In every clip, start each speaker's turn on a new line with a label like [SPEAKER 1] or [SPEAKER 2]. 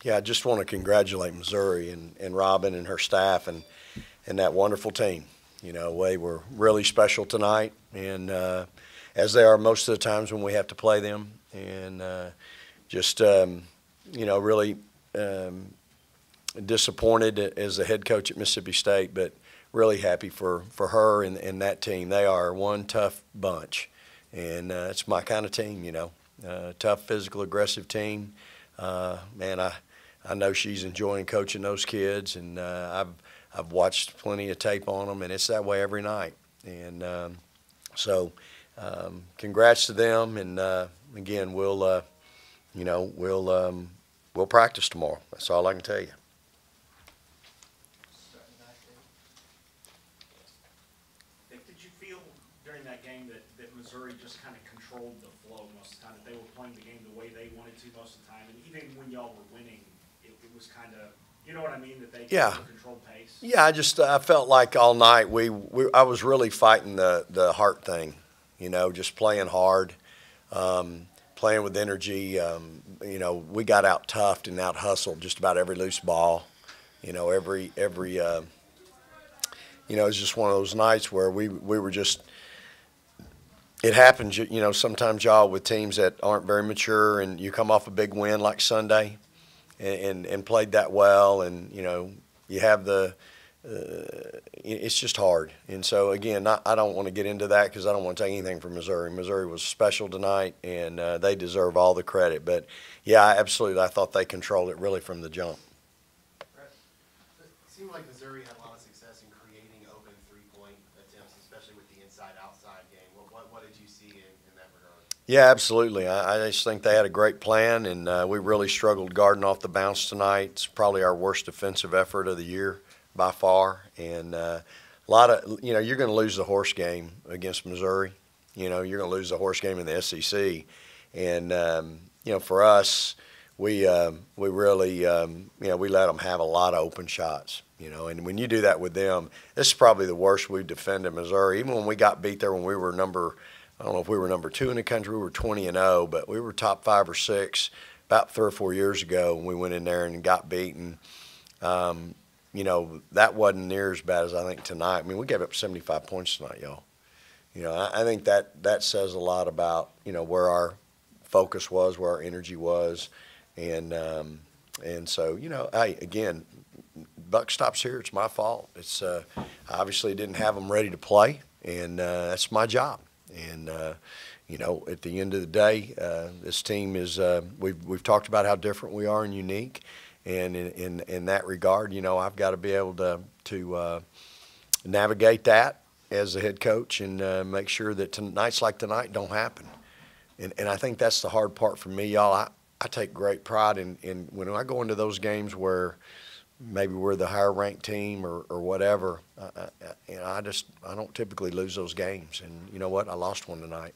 [SPEAKER 1] Yeah, I just want to congratulate Missouri and Robin and her staff and that wonderful team. You know, they were really special tonight, and as they are most of the times when we have to play them. And just, you know, really disappointed as the head coach at Mississippi State, but really happy for her and that team. They are one tough bunch, and it's my kind of team, you know. Tough, physical, aggressive team. Man, I know she's enjoying coaching those kids, and I've watched plenty of tape on them, and it's that way every night. And so, congrats to them, and again, you know, we'll practice tomorrow. That's all I can tell you.
[SPEAKER 2] Nick, did you feel during that game that Missouri just kind of controlled the flow most of the time, that they were playing the game the way they wanted to most of the time, and even when y'all were winning, it was kind of, you know what I mean, that they controlled pace?
[SPEAKER 1] Yeah, I felt like all night I was really fighting the heart thing, you know, just playing hard, playing with energy. You know, we got out toughed and out hustled just about every loose ball. You know, you know, it was just one of those nights where we were just. It happens, you know, sometimes y'all with teams that aren't very mature, and you come off a big win like Sunday, and played that well, and you know you have it's just hard. And so again, I don't want to get into that because I don't want to take anything from Missouri. Missouri was special tonight, and they deserve all the credit. But yeah, absolutely, I thought they controlled it really from the jump.
[SPEAKER 3] Brett, it seemed like Missouri had a lot of success in creating open three-point attempts, especially with the inside-outside game. What did you see in that regard?
[SPEAKER 1] Yeah, absolutely. I just think they had a great plan, and we really struggled guarding off the bounce tonight. It's probably our worst defensive effort of the year by far. And a lot of, you know, you're going to lose the horse game against Missouri. You know, you're going to lose the horse game in the SEC. And, you know, for us, we really, you know, we let them have a lot of open shots. You know, and when you do that with them, this is probably the worst we've defended Missouri. Even when we got beat there when we were I don't know if we were number 2 in the country, we were 20-0, but we were top 5 or 6 about 3 or 4 years ago when we went in there and got beaten. You know, that wasn't near as bad as I think tonight. I mean, we gave up 75 points tonight, y'all. You know, I think that says a lot about, you know, where our focus was, where our energy was. And so, you know, hey, again, buck stops here. It's my fault. It's I obviously didn't have them ready to play, and that's my job. And you know, at the end of the day, this team is we've talked about how different we are and unique, and in that regard, you know, I've got to be able to navigate that as the head coach and make sure that nights like tonight don't happen. And I think that's the hard part for me, y'all. I take great pride in when I go into those games where maybe we're the higher ranked team or whatever. You know, I don't typically lose those games. And you know what? I lost one tonight.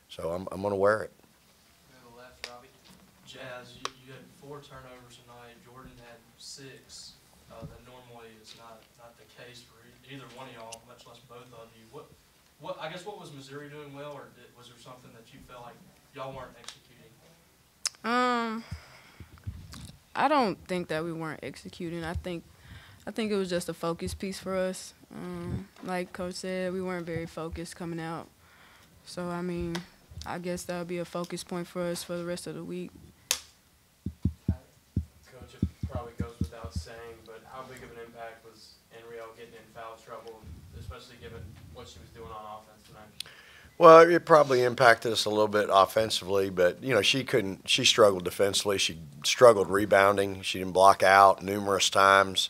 [SPEAKER 1] So I'm going to wear it.
[SPEAKER 4] Go to the left, Robbie. Jazz, you had 4 turnovers tonight. Jordan had 6. That normally is not the case for either one of y'all, much less both of you. I guess what was Missouri doing well, or was there something that you felt like y'all weren't executing?
[SPEAKER 5] I don't think that we weren't executing. I think it was just a focus piece for us. Like Coach said, we weren't very focused coming out. So, I mean, I guess that would be a focus point for us for the rest of the week.
[SPEAKER 4] Coach, it probably goes without saying, but how big of an impact was Enriel getting in foul trouble, especially given what she was doing on offense tonight?
[SPEAKER 1] Well, it probably impacted us a little bit offensively, but you know she struggled defensively. She struggled rebounding. She didn't block out numerous times,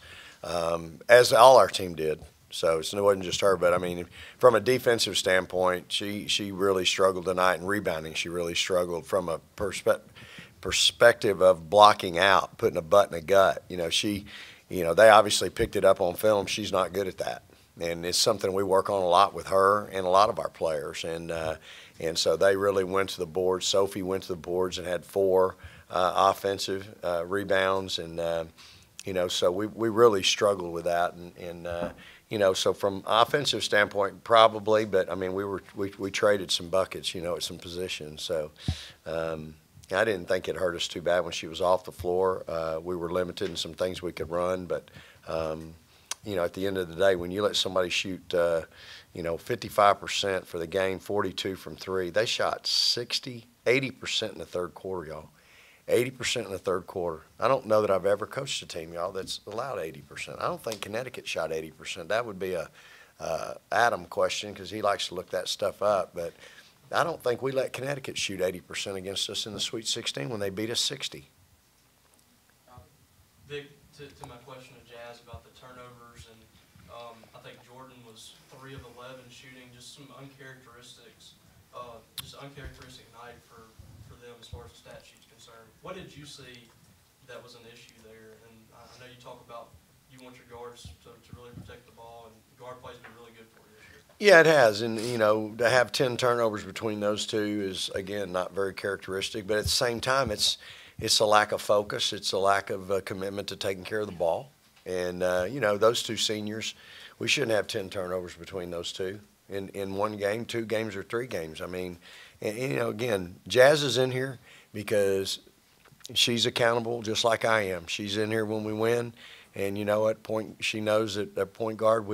[SPEAKER 1] as all our team did. So it wasn't just her, but I mean, from a defensive standpoint, she really struggled tonight, and rebounding she really struggled from a perspective of blocking out, putting a butt in a gut. You know, they obviously picked it up on film. She's not good at that. And it's something we work on a lot with her and a lot of our players. And so they really went to the boards. Sophie went to the boards and had 4 offensive rebounds. And, you know, so we really struggled with that. And you know, so from offensive standpoint, probably. But, I mean, we traded some buckets, you know, at some positions. So, I didn't think it hurt us too bad when she was off the floor. We were limited in some things we could run, but at the end of the day, when you let somebody shoot, 55% for the game, 42 from three, they shot 80% in the third quarter, y'all. 80% in the third quarter. I don't know that I've ever coached a team, y'all, that's allowed 80%. I don't think Connecticut shot 80%. That would be a Adam question because he likes to look that stuff up, but I don't think we let Connecticut shoot 80% against us in the Sweet 16 when they beat us 60.
[SPEAKER 4] Vic, to my question to Jazz about the turnovers, and I think Jordan was 3 of 11 shooting, just some uncharacteristic night for them as far as the stat sheet's concerned. What did you see that was an issue there? And I know you talk about you want your guards to really protect the ball, and guard play's been really good for you this year.
[SPEAKER 1] Yeah, it has, and to have 10 turnovers between those two is again not very characteristic. But at the same time, it's a lack of focus. It's a lack of commitment to taking care of the ball. And those two seniors, we shouldn't have 10 turnovers between those two in one game, 2 games, or 3 games. I mean, and again, Jazz is in here because she's accountable just like I am. She's in here when we win, and she knows that at point guard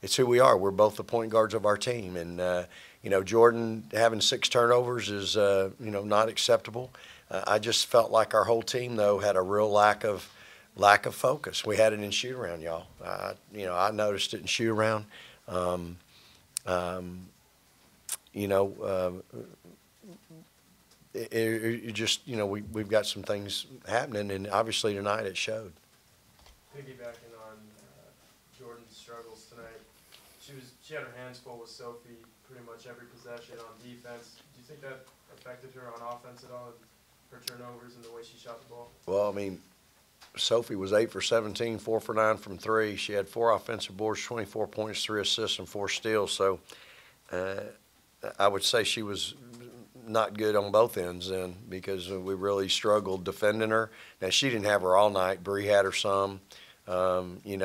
[SPEAKER 1] it's who we are. We're both the point guards of our team, and Jordan having 6 turnovers is not acceptable. I just felt like our whole team though had a real lack of focus. We had it in shoot around, y'all. I noticed it in shoot around. We've got some things happening, and obviously tonight it showed.
[SPEAKER 6] Piggybacking on Jordan's struggles tonight, she had her hands full with Sophie pretty much every possession on defense. Do you think that affected her on offense at all, her turnovers and the way she shot the ball?
[SPEAKER 1] Well, I mean, Sophie was 8 for 17, 4 for 9 from 3. She had 4 offensive boards, 24 points, 3 assists, and 4 steals. So I would say she was not good on both ends then because we really struggled defending her. Now, she didn't have her all night. Bree had her some. We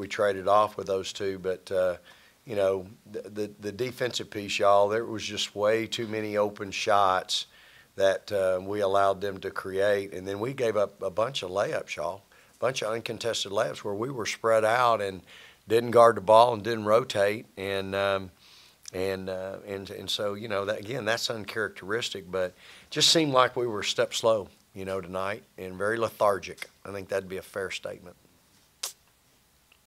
[SPEAKER 1] traded off with those two. But, the defensive piece, y'all, there was just way too many open shots that we allowed them to create. And then we gave up a bunch of layups, y'all, a bunch of uncontested layups where we were spread out and didn't guard the ball and didn't rotate. And so, that, again, that's uncharacteristic, but just seemed like we were a step slow, tonight and very lethargic. I think that'd be a fair statement.